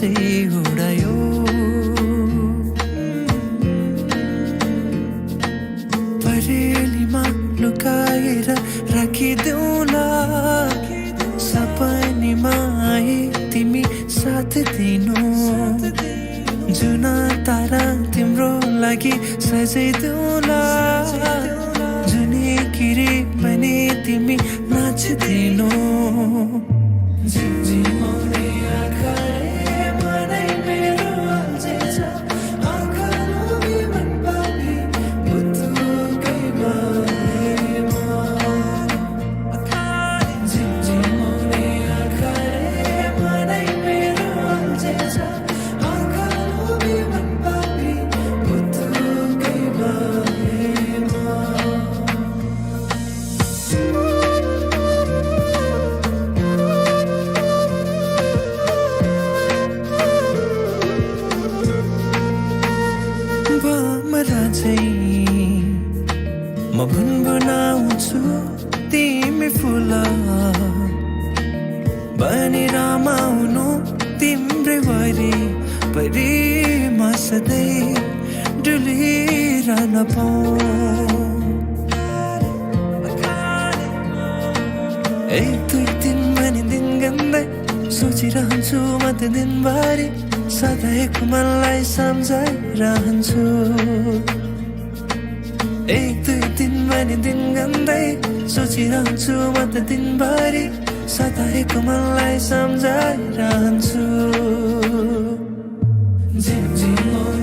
चाहिँ उडायो परेलीमा लुकाएर राखिदेऊला सपनीमा आए तिमी साथ दिनु जुना तारा तिम्रो लागि सजाइदेऊला जुनी किरी बने तिमी नाचिदिनु झिमझिमाउने आँखाले मनै मेरो अल्झिन्छ आँखा लोभी मन पानी बुतुकै बारेमा झिमझिमाउने आँखाले मनै मेरो अल्झिन्छ आँखा लोभी मन पानी बुतुकै बारेमा बमरा चाहिँ म भुनभुनाउँछु तिमी फुल बनी रमाउनु तिम्रै वरिपरि म सधैँ डुलिरहन पाऊँ एक दुई दिन भनी दिन गन्दै सोचिरहन्छु म त दिनभरि सधैँको मनलाई सम्झाइरहन्छु एक दुई दिन भनी दिन गन्दै सोचिरहन्छु म त दिनभरि सधैँको मनलाई सम्झाइरहन्छु झिमझिम